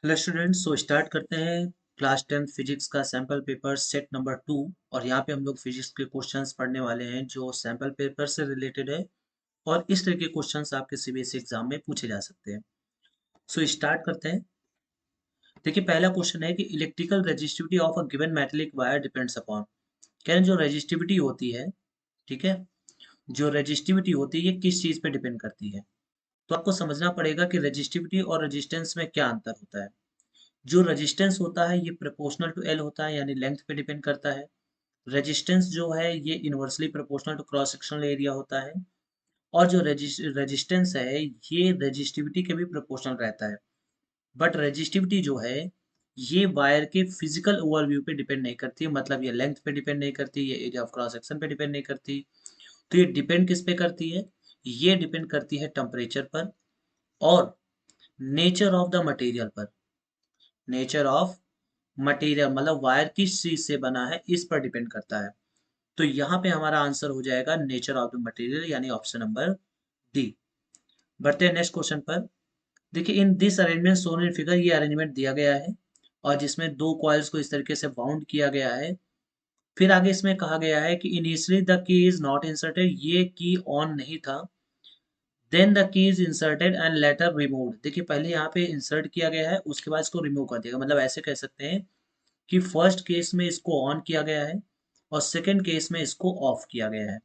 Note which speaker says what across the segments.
Speaker 1: Hello students, so start करते हैं class 10 physics का सैम्पल पेपर सेट नंबर 2। और यहाँ पे हम लोग फिजिक्स के क्वेश्चंस पढ़ने वाले हैं जो सैम्पल पेपर से रिलेटेड है। और इस तरह के क्वेश्चंस आपके सीबीएसई एग्जाम में पूछे जा सकते हैं। सो स्टार्ट करते हैं। देखिए, पहला क्वेश्चन है कि electrical resistivity of a given metallic wire depends upon. कह रहे हैं जो रेजिस्टिविटी होती है, ठीक है, जो रेजिस्टिविटी होती है ये किस चीज पे डिपेंड करती है। तो आपको समझना पड़ेगा कि रेजिस्टिविटी और रेजिस्टेंस में क्या अंतर होता है। जो रेजिस्टेंस होता है ये प्रोपोर्शनल टू एल होता है, यानी लेंथ पे डिपेंड करता है। रेजिस्टेंस जो है ये inversely proportional to cross sectional area होता है। और जो रेजिस्टेंस है ये रेजिस्टिविटी के भी प्रोपोर्शनल रहता है। बट रेजिस्टिविटी जो है ये वायर के फिजिकल ओवरव्यू पे डिपेंड नहीं करती है, मतलब ये लेंथ पे डिपेंड नहीं करती, ये एरिया ऑफ क्रॉस सेक्शन पे डिपेंड नहीं करती। तो ये डिपेंड किस पे करती है? ये डिपेंड करती है टेम्परेचर पर और नेचर ऑफ द मटेरियल पर। नेचर ऑफ मटेरियल मतलब वायर किस चीज से बना है इस पर डिपेंड करता है। तो यहाँ पे हमारा आंसर हो जाएगा नेचर ऑफ द मटेरियल, यानी ऑप्शन नंबर डी। बढ़ते हैं नेक्स्ट क्वेश्चन पर। देखिए, in this arrangement shown in figure, ये अरेंजमेंट दिया गया है और जिसमें दो कॉइल्स को इस तरीके से बाउंड किया गया है। फिर आगे इसमें कहा गया है कि initially the key is not inserted, ये की ऑन नहीं था। Then the key is inserted and later removed. देखिए, पहले यहाँ पे इंसर्ट किया गया है, उसके बाद इसको रिमूव कर दिया गया। मतलब ऐसे कह सकते हैं कि फर्स्ट केस में इसको ऑन किया गया है और सेकंड केस में इसको ऑफ किया गया है।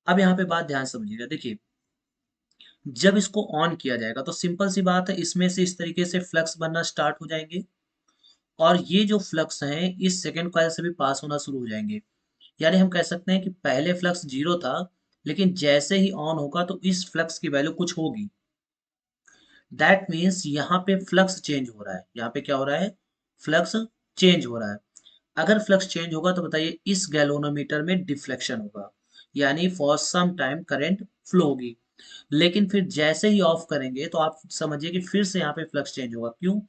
Speaker 1: अब यहाँ पे बात ध्यान से समझिएगा। देखिए, जब इसको ऑन किया जाएगा तो सिंपल सी बात है, इसमें से इस तरीके से फ्लक्स बनना स्टार्ट हो जाएंगे और ये जो फ्लक्स हैं इस सेकंड कॉइल से भी पास होना शुरू हो जाएंगे। यानी हम कह सकते हैं कि पहले फ्लक्स जीरो था, लेकिन जैसे ही ऑन होगा तो इस फ्लक्स की वैल्यू कुछ होगी। दैट मीन्स यहाँ पे फ्लक्स चेंज हो रहा है। यहाँ पे क्या हो रहा है? फ्लक्स चेंज हो रहा है। अगर फ्लक्स चेंज होगा तो बताइए इस गैल्वेनोमीटर में डिफ्लेक्शन होगा, यानी for some time current flow होगी। लेकिन फिर जैसे ही ऑफ करेंगे तो आप समझिए कि फिर से यहाँ पे फ्लक्स चेंज होगा। क्यों?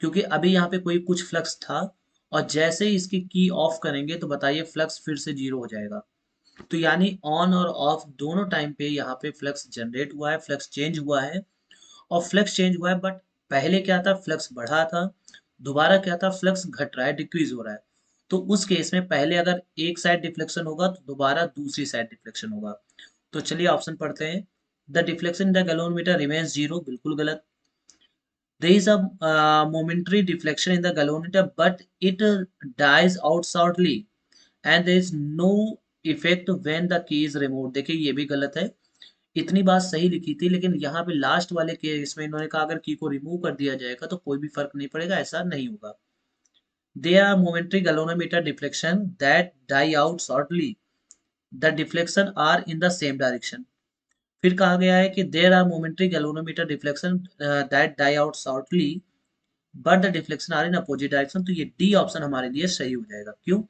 Speaker 1: क्योंकि अभी यहाँ पे कोई कुछ फ्लक्स था और जैसे ही इसकी की ऑफ करेंगे तो बताइए फ्लक्स फिर से जीरो हो जाएगा। तो यानी ऑन और ऑफ दोनों टाइम पे यहाँ पे फ्लक्स जनरेट हुआ है, फ्लक्स चेंज हुआ है। और फ्लक्स चेंज हुआ है, बट पहले क्या था? फ्लक्स बढ़ा था। दोबारा क्या था? फ्लक्स घट रहा है, डिक्रीज हो रहा है। तो उस केस में पहले अगर एक साइड डिफ्लेक्शन होगा तो दोबारा दूसरी साइड डिफ्लेक्शन होगा। तो चलिए ऑप्शन पढ़ते हैं। The deflection in the galvanometer remains zero, बिल्कुल गलत। There is a momentary deflection in the galvanometer but it dies out shortly and there is no effect when the key is removed. देखिए, ये भी गलत है। इतनी बात सही लिखी थी, लेकिन यहाँ पे लास्ट वाले केस में इन्होंने कहा अगर की को रिमूव कर दिया जाएगा तो कोई भी फर्क नहीं पड़ेगा, ऐसा नहीं होगा। They are momentary galvanometer deflection that die out shortly, the deflection are in the same direction. फिर कहा गया है कि there are momentary galvanometer deflection that die out shortly but the deflection are in opposite direction. तो ये D option हमारे लिए सही हो जाएगा। क्यों?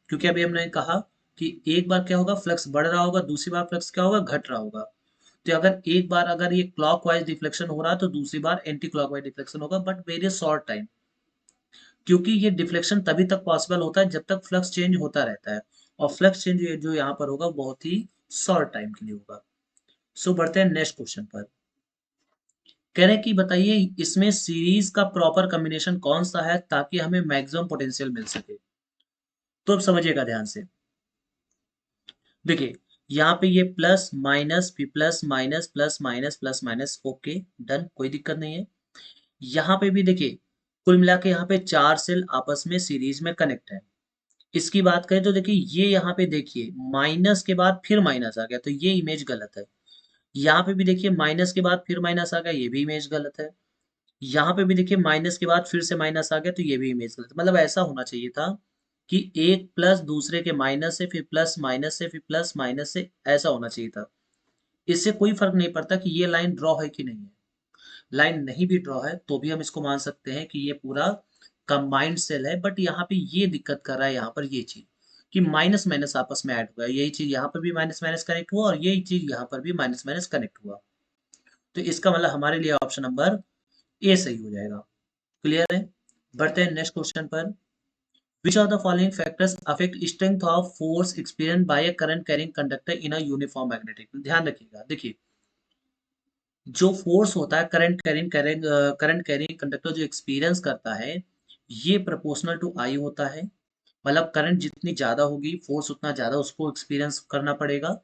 Speaker 1: क्योंकि अभी हमने कहा कि एक बार क्या होगा? फ्लक्स बढ़ रहा होगा, दूसरी बार फ्लक्स क्या होगा? घट रहा होगा। तो अगर एक बार अगर ये क्लॉकवाइज डिफ्लेक्शन हो रहा है तो दूसरी बार एंटी क्लॉकवाइज डिफ्लेक्शन होगा, बट वेरी शॉर्ट टाइम। क्योंकि ये डिफ्लेक्शन तभी तक पॉसिबल होता है जब तक फ्लक्स चेंज होता रहता है, और फ्लक्स चेंज जो यहाँ पर होगा बहुत ही शॉर्ट टाइम के लिए होगा। सो बढ़ते हैं नेक्स्ट क्वेश्चन पर। कह रहे हैं कि बताइए इसमें सीरीज का प्रॉपर कॉम्बिनेशन कौन सा है ताकि हमें मैक्सिमम पोटेंशियल मिल सके। तो अब समझिएगा ध्यान से। देखिए, यहाँ पे ये प्लस माइनस फिर plus minus plus minus plus minus, okay done, कोई दिक्कत नहीं है। यहाँ पे भी देखिए, कुल मिला के यहाँ पे चार सेल आपस में सीरीज में कनेक्ट है। इसकी बात करें तो देखिए, ये यहाँ पे देखिए माइनस के बाद फिर माइनस आ गया तो ये इमेज गलत है। यहाँ पे भी देखिए माइनस के बाद फिर माइनस आ गया, ये भी इमेज गलत है। यहाँ पे भी देखिए माइनस के बाद फिर से माइनस आ गया तो ये भी इमेज गलत है। मतलब ऐसा होना चाहिए था कि एक प्लस दूसरे के माइनस से, फिर प्लस माइनस से, फिर प्लस माइनस से, ऐसा होना चाहिए था। इससे कोई फर्क नहीं पड़ता कि ये लाइन ड्रॉ है कि नहीं है। लाइन नहीं भी ड्रॉ है तो भी हम इसको मान सकते हैं कि ये पूरा कंबाइंड सेल है। बट यहाँ पे ये दिक्कत कर रहा है, यहाँ पर ये चीज कि माइनस माइनस आपस में ऐड हुआ है। यही चीज यहाँ पर भी माइनस माइनस कनेक्ट हुआ और यही चीज यहाँ पर भी माइनस माइनस कनेक्ट हुआ। तो इसका मतलब हमारे लिए ऑप्शन नंबर ए सही हो जाएगा। क्लियर है? बढ़ते हैं नेक्स्ट क्वेश्चन पर। Which of the following factors affect strength of force experience by a current carrying conductor in a uniform magnetic. ध्यान रखिएगा। देखिए, जो फोर्स होता है करंट कैरिंग कंडक्टर जो एक्सपीरियंस करता है, ये प्रोपोर्शनल टू आई होता है। मतलब करंट जितनी ज्यादा होगी फोर्स उतना ज्यादा उसको एक्सपीरियंस करना पड़ेगा।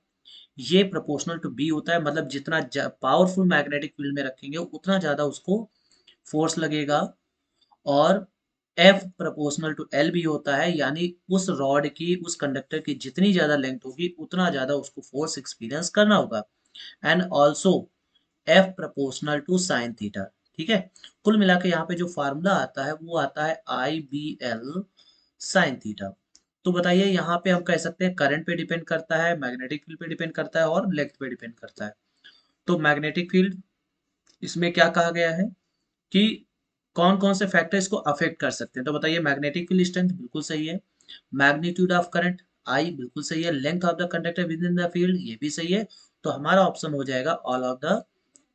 Speaker 1: ये प्रोपोर्शनल टू बी होता है, मतलब जितना पावरफुल मैग्नेटिक फील्ड में रखेंगे उतना ज्यादा उसको फोर्स लगेगा। और एफ प्रोपोर्शनल टू एल भी होता है, यानी उस रॉड की उस कंडक्टर की जितनी ज्यादा लेंथ होगी उतना ज्यादा उसको फोर्स एक्सपीरियंस करना होगा। And also F proportional to sine theta. ठीक है। कुल मिला के यहाँ पे जो फार्मूला आता है वो आता है आई बी एल साइन थीटा। तो बताइए यहाँ पे हम कह सकते हैं करंट पे डिपेंड करता है, मैग्नेटिक फील्ड पे डिपेंड करता है और लेंथ पे डिपेंड करता है। तो मैग्नेटिक फील्ड, इसमें क्या कहा गया है कि कौन कौन से फैक्टर इसको अफेक्ट कर सकते हैं। तो बताइए मैग्नेटिक फील्ड स्ट्रेंथ बिल्कुल सही है, मैग्नीट्यूड ऑफ करंट आई बिल्कुल सही है, length of the conductor with in the field ये भी सही है। तो हमारा ऑप्शन हो जाएगा ऑल ऑफ द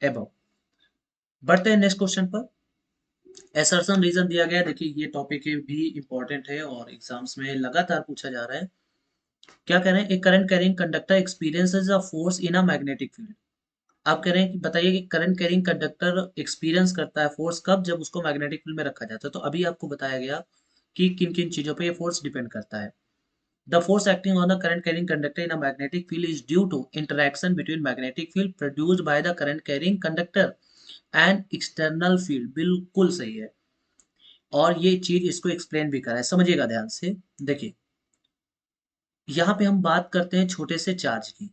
Speaker 1: एबव। बढ़ते हैं नेक्स्ट क्वेश्चन पर। एसर्शन रीजन दिया गया है, देखिए ये टॉपिक भी इंपॉर्टेंट है और एग्जाम्स में लगातार पूछा जा रहा है। क्या कह रहे हैं, एक current carrying conductor experiences a force in a magnetic field. आप कह रहे हैं कि बताइए कि करंट कैरिंग कंडक्टर एक्सपीरियंस करता है फोर्स कब, जब उसको मैग्नेटिक फील्ड में रखा जाता है। तो अभी आपको बताया गया कि किन किन चीजों पे ये फोर्स डिपेंड करता है। The force acting on the current carrying conductor in a magnetic field is due to interaction between magnetic field produced by the current carrying conductor and external field. बिल्कुल सही है। और ये चीज इसको एक्सप्लेन भी करा है, समझिएगा ध्यान से। देखिए यहाँ पे हम बात करते हैं छोटे से चार्ज की।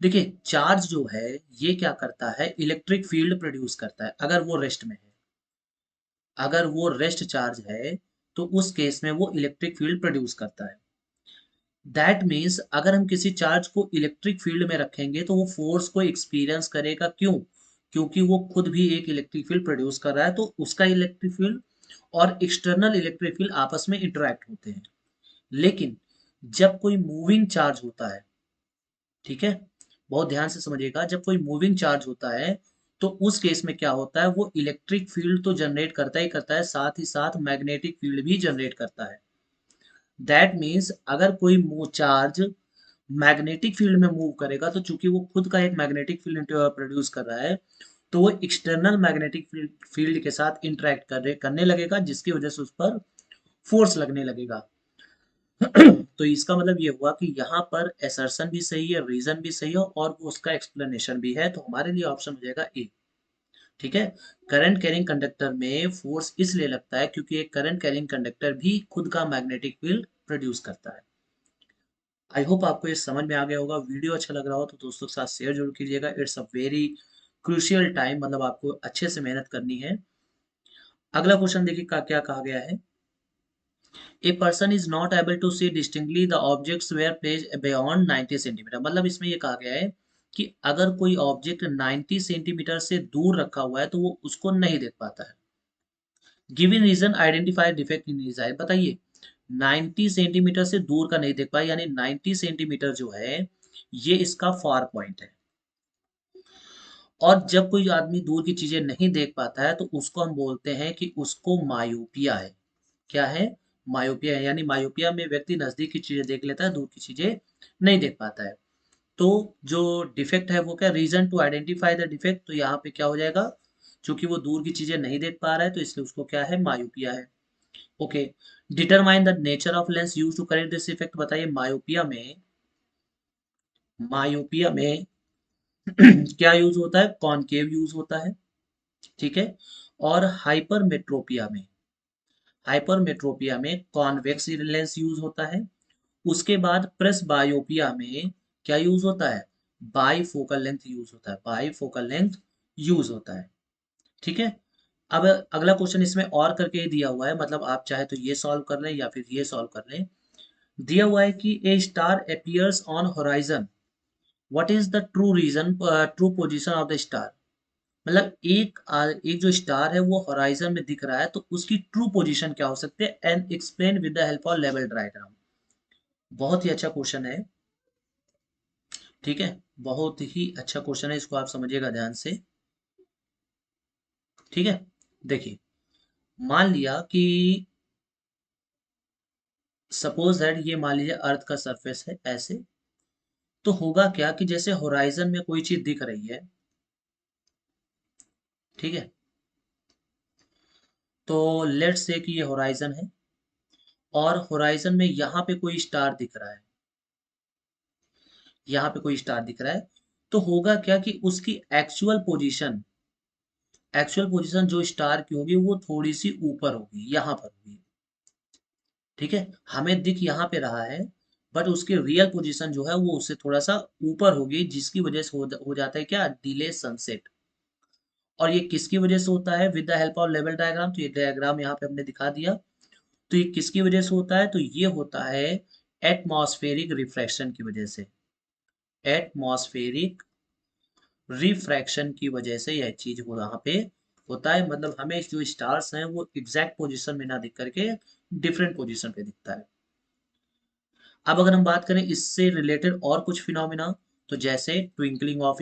Speaker 1: देखिए चार्ज जो है ये क्या करता है, इलेक्ट्रिक फील्ड प्रोड्यूस करता है अगर वो रेस्ट में है। अगर वो रेस्ट चार्ज है तो उस केस में वो इलेक्ट्रिक फील्ड प्रोड्यूस करता है। दैट मीन्स अगर हम किसी चार्ज को इलेक्ट्रिक फील्ड में रखेंगे तो वो फोर्स को एक्सपीरियंस करेगा। क्यों? क्योंकि वो खुद भी एक इलेक्ट्रिक फील्ड प्रोड्यूस कर रहा है, तो उसका इलेक्ट्रिक फील्ड और एक्सटर्नल इलेक्ट्रिक फील्ड आपस में इंटरेक्ट होते हैं। लेकिन जब कोई मूविंग चार्ज होता है, ठीक है, बहुत ध्यान से समझिएगा, जब कोई मूविंग चार्ज होता है तो उस केस में क्या होता है, वो इलेक्ट्रिक फील्ड तो जनरेट करता ही करता है, साथ ही साथ मैग्नेटिक फील्ड भी जनरेट करता है। दैट मीन्स अगर कोई चार्ज मैग्नेटिक फील्ड में मूव करेगा तो चूंकि वो खुद का एक मैग्नेटिक फील्ड प्रोड्यूस कर रहा है, तो वो एक्सटर्नल मैग्नेटिक फील्ड के साथ इंटरेक्ट करने लगेगा, जिसकी वजह से उस पर फोर्स लगने लगेगा। तो इसका मतलब ये हुआ कि यहाँ पर एसर्शन भी सही है, रीजन भी सही है और उसका एक्सप्लेनेशन भी है। तो हमारे लिए ऑप्शन हो जाएगा ए। ठीक है। करंट कैरिंग कंडक्टर में फोर्स इसलिए लगता है क्योंकि एक करंट कैरिंग कंडक्टर भी खुद का मैग्नेटिक फील्ड प्रोड्यूस करता है। आई होप आपको ये समझ में आ गया होगा। वीडियो अच्छा लग रहा हो तो दोस्तों के साथ शेयर जरूर कीजिएगा। It's a very crucial time, मतलब आपको अच्छे से मेहनत करनी है। अगला क्वेश्चन देखिए क्या कहा गया है। A person is not able to see distinctly the objects where placed beyond 90 centimetre. मतलब इसमें ये कहा गया है कि अगर कोई ऑब्जेक्ट 90 सेंटीमीटर से दूर रखा हुआ है तो वो उसको नहीं देख पाता है। Given reason identify defect in his eye. बताइए 90 सेंटीमीटर से दूर का नहीं देख पाया, यानी 90 सेंटीमीटर जो है ये इसका फार पॉइंट है। और जब कोई आदमी दूर की चीजें नहीं देख पाता है तो उसको हम बोलते हैं कि उसको मायोपिया है। क्या है? मायोपिया है। यानी मायोपिया में व्यक्ति नजदीक की चीजें देख लेता है, दूर की चीजें नहीं देख पाता है। तो जो डिफेक्ट है वो क्या, reason to identify the defect, तो यहाँ पे क्या हो जाएगा, क्योंकि वो दूर की चीजें नहीं देख पा रहा है तो इसलिए उसको क्या है, मायोपिया है। Okay. Determine the nature of lens use to correct this effect. बताइए मायोपिया में क्या यूज होता है, कॉनकेव यूज होता है। ठीक है। और हाइपरमेट्रोपिया में कॉन्वेक्स लेंस यूज होता है। उसके बाद प्रेस बायोपिया में क्या यूज होता है, बाईफोकल लेंथ यूज होता है। बाईफोकल लेंथ यूज होता है। ठीक है। अब अगला क्वेश्चन इसमें और करके ही दिया हुआ है, मतलब आप चाहे तो ये सॉल्व कर लें या फिर ये सॉल्व कर लें। दिया हुआ है कि a star appears on horizon, what is the true position of the star. मतलब एक जो स्टार है वो होराइजन में दिख रहा है तो उसकी ट्रू पोजीशन क्या हो सकती है, and explain with the help of level diagram. बहुत ही अच्छा क्वेश्चन है। ठीक है। बहुत ही अच्छा क्वेश्चन है, इसको आप समझिएगा ध्यान से। ठीक है। देखिए मान लिया कि सपोज दैट ये मान लीजिए अर्थ का सरफेस है ऐसे। तो होगा क्या कि जैसे होराइजन में कोई चीज दिख रही है, ठीक है, तो लेट्स से कि ये होराइजन है और होराइजन में यहाँ पे कोई स्टार दिख रहा है, यहाँ पे कोई स्टार दिख रहा है, तो होगा क्या कि उसकी एक्चुअल पोजीशन जो स्टार की होगी वो थोड़ी सी ऊपर होगी, यहाँ पर होगी। ठीक है, हमें दिख यहाँ पे रहा है, बट उसकी रियल पोजीशन जो है वो उससे थोड़ा सा ऊपर होगी, जिसकी वजह से हो जाता है क्या, डिले सनसेट। और ये किसकी वजह से होता है, with the help of level diagram, तो ये डायग्राम यहाँ पे हमने दिखा दिया। तो ये किसकी वजह से होता है, तो ये होता है एटमॉस्फेरिक रिफ्रैक्शन की वजह से, एटमॉस्फेरिक रिफ्रैक्शन की वजह से यह चीज हो यहाँ पे होता है। मतलब हमें जो स्टार्स हैं वो एग्जैक्ट पोजीशन में ना दिख करके डिफरेंट पोजीशन पे दिखता है। अब अगर हम बात करें इससे रिलेटेड और कुछ फिनोमिना, तो जैसे ट्विंकलिंग ऑफ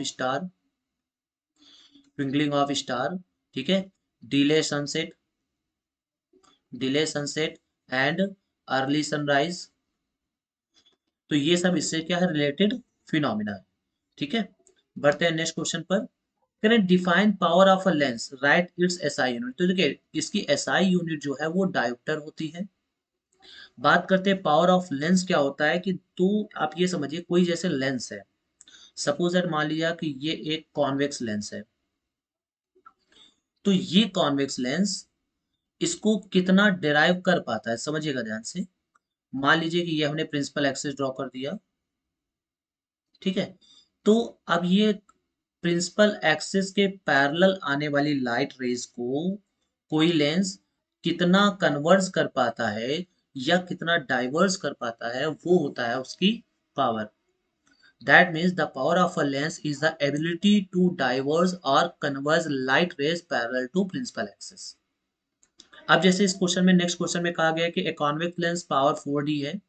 Speaker 1: स्टार, ठीक है, delay sunset, and early sunrise, तो ये सब इससे क्या है, रिलेटेड फिनोमिना है। ठीक है, बढ़ते हैं नेक्स्ट क्वेश्चन पर। Can define power of a lens, right it's SI unit, तो देखिए इसकी एसआई यूनिट जो है वो डायोप्टर होती है। बात करते हैं पावर ऑफ लेंस क्या होता है, कि तो आप ये समझिए कोई जैसे लेंस है, सपोज दैट मान लिया कि ये एक कॉन्वेक्स लेंस है, तो ये कॉन्वेक्स लेंस इसको कितना डिराइव कर पाता है, समझिएगा ध्यान से। मान लीजिए कि ये हमने प्रिंसिपल एक्सिस ड्रॉ कर दिया, ठीक है, तो अब ये प्रिंसिपल एक्सिस के पैरेलल आने वाली लाइट रेज को कोई लेंस कितना कन्वर्ज कर पाता है या कितना डाइवर्स कर पाता है, वो होता है उसकी power. That means the power of a lens is the ability to diverse or converge light rays parallel to principal axis. अब जैसे इस क्वेश्चन में, नेक्स्ट क्वेश्चन में कहा गया कि a convex lens power 4D है,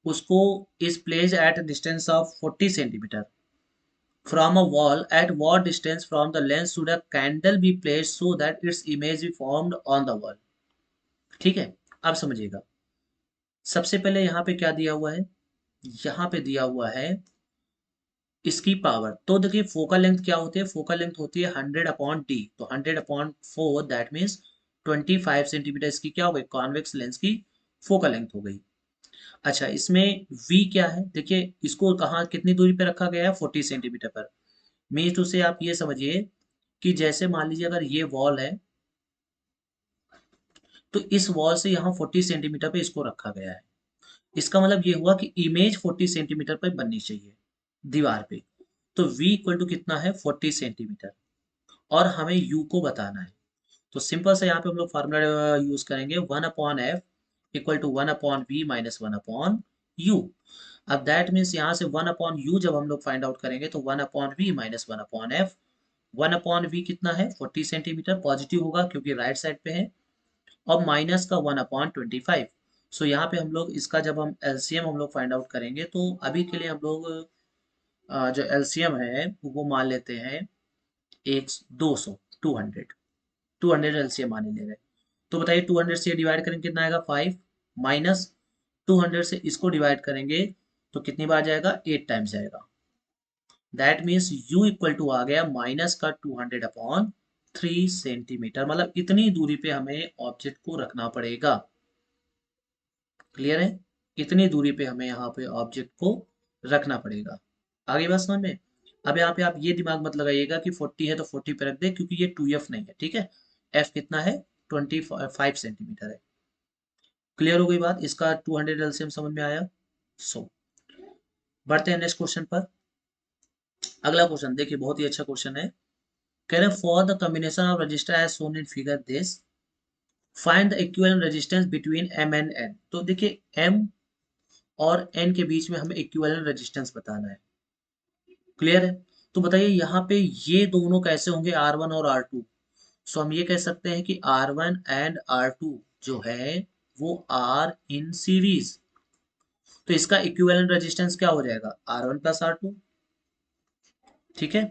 Speaker 1: उसको is placed at distance of 40 centimetre from a wall, at what distance from the lens should a candle be placed so that its image be formed on the wall। ठीक है, अब समझिएगा, सबसे पहले यहाँ पे क्या दिया हुआ है, यहाँ पे दिया हुआ है इसकी पावर। तो देखिए फोकल लेंथ क्या होती है, फोकल लेंथ होती है 100/d, तो 100/4 दैट मीन्स 25 सेंटीमीटर इसकी क्या हो गई, कॉन्वेक्स लेंस की फोकल लेंथ हो गई। अच्छा, इसमें v क्या है, देखिए इसको कहाँ कितनी दूरी पे रखा गया है, 40 सेंटीमीटर पर। मीन्स टू से आप ये समझिए कि जैसे मान लीजिए अगर ये वॉल है, तो इस वॉल से यहाँ 40 सेंटीमीटर पे इसको रखा गया है। इसका मतलब ये हुआ कि इमेज 40 सेंटीमीटर पे बननी चाहिए दीवार पे। तो v इक्वल टू कितना है, 40 सेंटीमीटर, और हमें u को बताना है। तो सिंपल से यहाँ पे हम लोग फार्मूला यूज करेंगे, 1/f equal to 1/v minus 1/u। अब दैट मीन्स यहाँ से 1/u जब हम लोग फाइंड आउट करेंगे तो 1/v माइनस 1/f। 1/v कितना है, 40 सेंटीमीटर, पॉजिटिव होगा क्योंकि राइट साइड पे है, और माइनस का 1/25। सो यहाँ पे हम लोग इसका जब हम एलसीएम हम लोग फाइंड आउट करेंगे, तो अभी के लिए हम लोग जो एलसीएम है वो मान लेते हैं एक 200, 200 एलसीएम मान ले गए। तो बताइए 200 से डिवाइड करेंगे कितना आएगा, 5, माइनस 200 से इसको डिवाइड करेंगे तो कितनी बार जाएगा, 8 टाइम्स जाएगा। That means u equal to आ गया माइनस का 200/3 सेंटीमीटर, मतलब इतनी दूरी पे हमें ऑब्जेक्ट को रखना पड़ेगा। क्लियर है, इतनी दूरी पे हमें यहाँ पे ऑब्जेक्ट को रखना पड़ेगा। आगे बात समझ में। अब यहाँ पे आप ये दिमाग मत लगाइएगा कि 40 है तो 40 पे रख दे, क्योंकि ये 2f नहीं है, ठीक है, f कितना है, 25 सेंटीमीटर है। क्लियर हो गई बात, इसका 200 एलसीएम समझ में आया। सो बढ़ते हैं नेक्स्ट क्वेश्चन पर। अगला क्वेश्चन देखिए बहुत ही अच्छा क्वेश्चन है। कह रहे for the combination of register as shown in figure this, find the equivalent resistance between m and n। तो देखिए m और n के बीच में हमें इक्विवेलेंट रेजिस्टेंस बताना है। क्लियर है, तो बताइए यहाँ पे ये दोनों कैसे होंगे, R1 और R2। सो हम ये कह सकते हैं कि R1 एंड R2 जो है वो आर इन सीरीज। तो इसका इक्विवेलेंट रेजिस्टेंस क्या हो जाएगा, R1 प्लस R2। ठीक है,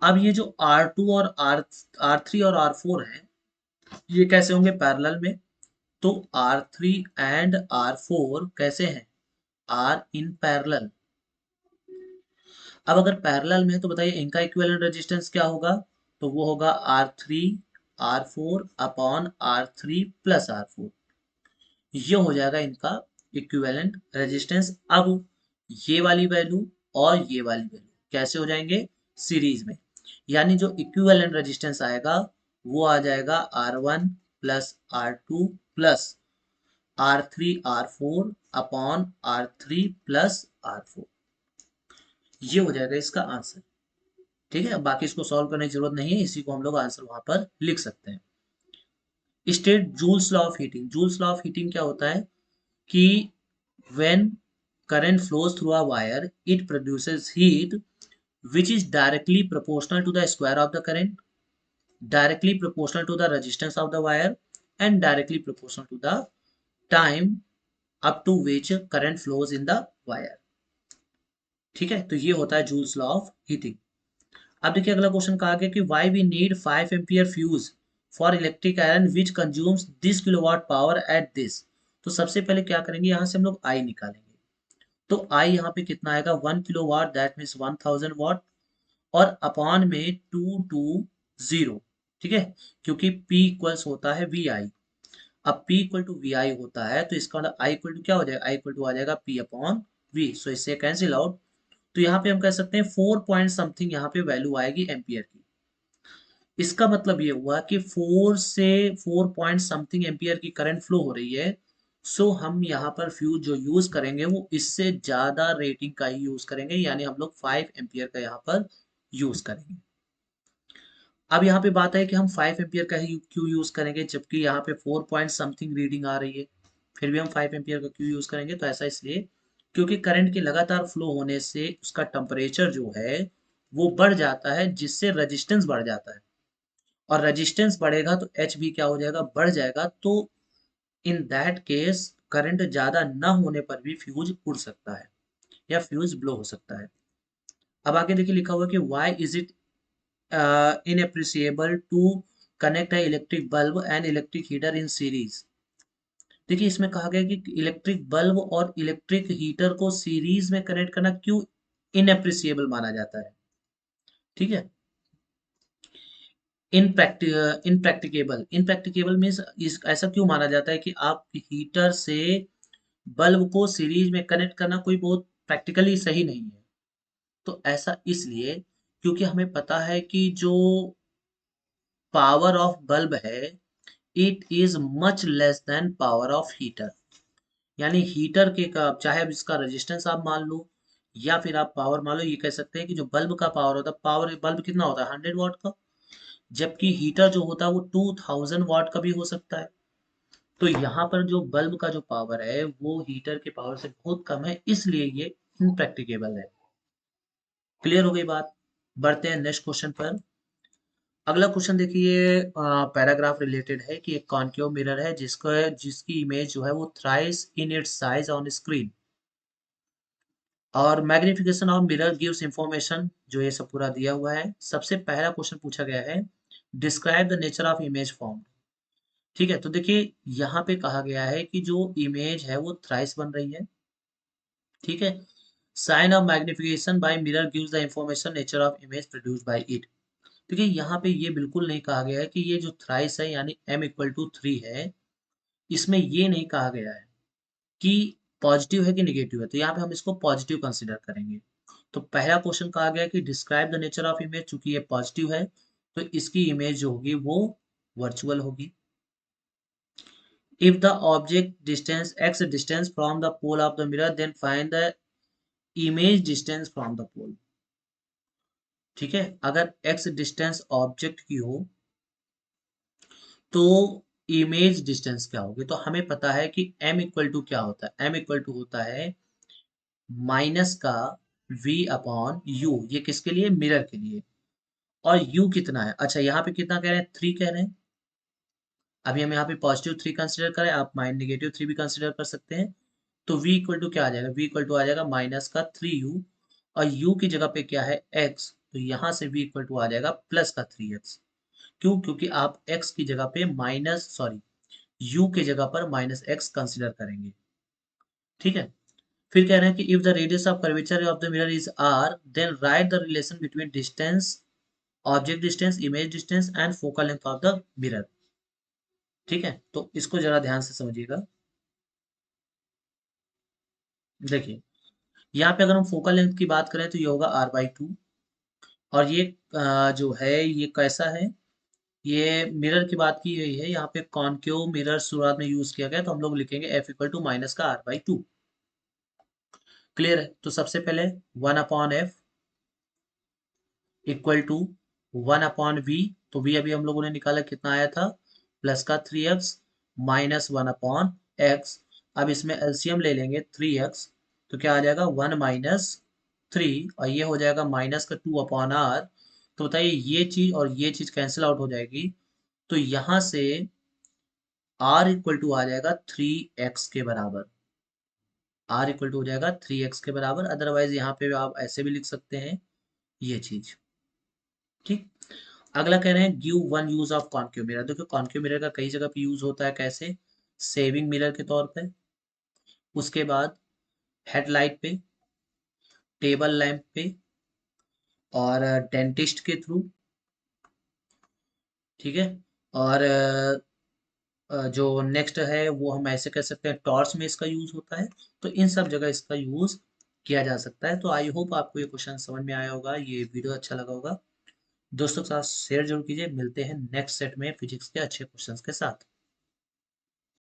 Speaker 1: अब ये जो R2 और R3 और R4 है, ये कैसे होंगे, पैरेलल में। तो R3 एंड R4 कैसे हैं, आर इन पैरेलल। अब अगर पैरेलल में है तो बताइए इनका इक्विवेलेंट रेजिस्टेंस क्या होगा, तो वो होगा R3 R4 upon R3 plus R4। ये हो जाएगा इनका इक्विवेलेंट रेजिस्टेंस। अब ये वाली वैल्यू और ये वाली वैल्यू कैसे हो जाएंगे, सीरीज में। यानी जो इक्विवेलेंट रेजिस्टेंस आएगा वो आ जाएगा R1 plus R2 plus R3 R4 upon R3 plus R4। ये हो जाएगा इसका आंसर। ठीक है, बाकी इसको सॉल्व करने की जरूरत नहीं है, इसी को हम लोग आंसर वहां पर लिख सकते हैं। State joules law of heating. Joules law of heating क्या होता है कि when current flows through a wire, it produces heat which is directly proportional to the square of the current, directly proportional to the resistance of the wire, and directly proportional to the time up to which current flows in the wire। ठीक है, तो ये होता है joules law of heating. अब देखिए अगला question कहा गया कि why we need 5 ampere fuse for electric iron which consumes this kilowatt power at this. तो सबसे पहले क्या करेंगे, यहां से हम लोग आई निकालेंगे। तो आई यहाँ पे कितना आएगा, 1 किलोवाट, दैट मीन्स 1000 वाट, और अपॉन में 220। ठीक है, क्योंकि P इक्वल्स होता है वी आई। अब P इक्वल टू वी आई होता है तो इसका मतलब आई इक्वल टू क्या हो जाएगा, आई इक्वल टू आ जाएगा P अपॉन वी। सो इससे कैंसिल आउट। तो यहाँ पे हम कह सकते हैं 4 पॉइंट समथिंग यहाँ पे वैल्यू आएगी एम्पियर की। इसका मतलब ये हुआ कि 4 पॉइंट समथिंग एम्पियर की करंट फ्लो हो रही है। सो हम यहाँ पर फ्यूज जो यूज करेंगे वो इससे ज्यादा रेटिंग का ही यूज करेंगे, यानी हम लोग 5 एम्पियर का यहाँ पर यूज करेंगे। अब यहाँ पे बात है कि हम 5 एम्पियर का ही क्यों यूज करेंगे, जबकि यहाँ पे 4 पॉइंट समथिंग रीडिंग आ रही है, फिर भी हम 5 एम्पियर का क्यों यूज करेंगे। तो ऐसा इसलिए क्योंकि करंट के लगातार फ्लो होने से उसका टेम्परेचर जो है वो बढ़ जाता है, जिससे रेजिस्टेंस बढ़ जाता है, और रेजिस्टेंस बढ़ेगा तो एच भी क्या हो जाएगा, बढ़ जाएगा। तो इन दैट केस करंट ज्यादा न होने पर भी फ्यूज उड़ सकता है या फ्यूज ब्लो हो सकता है। अब आगे देखिए लिखा हुआ कि why is it inappreciable to connect a electric bulb and electric heater in series. देखिए इसमें कहा गया कि इलेक्ट्रिक बल्ब और इलेक्ट्रिक हीटर को सीरीज में कनेक्ट करना क्यों इनएप्रिसिएबल माना जाता है। ठीक है, इनप्रैक्टिकेबल। इनप्रैक्टिकेबल मीन्स इस ऐसा क्यों माना जाता है कि आप हीटर से बल्ब को सीरीज में कनेक्ट करना कोई बहुत प्रैक्टिकली सही नहीं है। तो ऐसा इसलिए क्योंकि हमें पता है कि जो पावर ऑफ बल्ब है it is much less than power of heater. यानी हीटर के का चाहे अब इसका रेजिस्टेंस आप मान लो या फिर आप पावर मान लो, ये कह सकते हैं कि जो बल्ब का पावर होता है, पावर बल्ब कितना होता है 100 वाट का, जबकि हीटर जो होता है वो 2000 वाट का भी हो सकता है। तो यहाँ पर जो बल्ब का जो पावर है वो हीटर के पावर से बहुत कम है, इसलिए ये इनप्रैक्टिकेबल है। क्लियर हो गई बात। बढ़ते हैं नेक्स्ट क्वेश्चन पर। अगला क्वेश्चन देखिए, पैराग्राफ रिलेटेड है कि एक कॉन्केव मिरर है जिसकी इमेज जो है वो thrice in its size on screen, और magnification of mirror gives information, जो ये सब पूरा दिया हुआ है। सबसे पहला क्वेश्चन पूछा गया है describe the nature of image form. ठीक है, तो देखिए यहाँ पे कहा गया है कि जो इमेज है वो थ्राइस बन रही है। ठीक है, sign of magnification by mirror gives the information nature of image produced by it. देखिए यहाँ पे ये बिल्कुल नहीं कहा गया है कि ये जो थ्राइस है यानी m = 3 है, इसमें ये नहीं कहा गया है कि पॉजिटिव है कि निगेटिव है, तो यहाँ पे हम इसको पॉजिटिव कंसिडर करेंगे। तो पहला क्वेश्चन कहा गया कि describe the nature of image, चूंकि ये पॉजिटिव है तो इसकी इमेज जो होगी वो वर्चुअल होगी। If the object distance x distance from the pole of the mirror, then find the image distance from the pole। ठीक है, अगर x डिस्टेंस ऑब्जेक्ट की हो तो इमेज डिस्टेंस क्या होगी। तो हमें पता है कि m = क्या होता है, m = होता है माइनस का v अपॉन u। ये किसके लिए, मिरर के लिए। और u कितना है, अच्छा यहाँ पे कितना कह रहे हैं, 3 कह रहे हैं। अभी हम यहाँ पे +3 कंसिडर करें, आप -3 भी कंसिडर कर सकते हैं। तो v इक्वल टू क्या आ जाएगा, v इक्वल टू आ जाएगा माइनस का 3u, और u की जगह पे क्या है x, तो यहाँ से v इक्वल टू आ जाएगा प्लस का 3x। क्यों, क्योंकि आप x की जगह पे u के जगह पर -x कंसिडर करेंगे। ठीक है, फिर कह रहे हैं कि if the radius of curvature of the mirror is r, then write the relation between distance object distance, image distance and focal length of the mirror. ठीक है, तो इसको जरा ध्यान से समझिएगा। देखिए, यहाँ पे अगर हम फोकल लेंथ की बात करें तो ये होगा r/2। और ये जो है ये कैसा है, ये मिरर की बात की गई है, यहाँ पे कॉनकेव मिरर शुरुआत में यूज किया गया, तो हम लोग लिखेंगे F इक्वल टू माइनस का r/2। क्लियर है, तो सबसे पहले 1/f इक्वल टू 1/v। तो v अभी हम लोगों ने निकाला, कितना आया था, प्लस का 3x माइनस 1/x। अब इसमें एलसीएम ले लेंगे 3x, तो क्या आ जाएगा 1 - 3, और ये हो जाएगा माइनस का 2/r। तो बताइए ये चीज और ये चीज कैंसिल आउट हो जाएगी, तो यहां से r इक्वल टू आ जाएगा 3x के बराबर। r इक्वल टू हो जाएगा 3x के बराबर। अदरवाइज यहाँ पे आप ऐसे भी लिख सकते हैं ये चीज। ठीक। अगला कह रहे हैं give one use of concave mirror. देखो कॉन्केव मिरर का कई जगह पे यूज होता है, कैसे, सेविंग मिरर के तौर पे, उसके बाद हेडलाइट पे, टेबल लैंप पे, और डेंटिस्ट के थ्रू। ठीक है। और जो नेक्स्ट है वो हम ऐसे कह सकते हैं टॉर्च में इसका यूज होता है। तो इन सब जगह इसका यूज किया जा सकता है। तो आई होप आपको ये क्वेश्चन समझ में आया होगा, ये वीडियो अच्छा लगा होगा। दोस्तों के साथ शेयर जरूर कीजिए। मिलते हैं नेक्स्ट सेट में फिजिक्स के अच्छे क्वेश्चंस के साथ।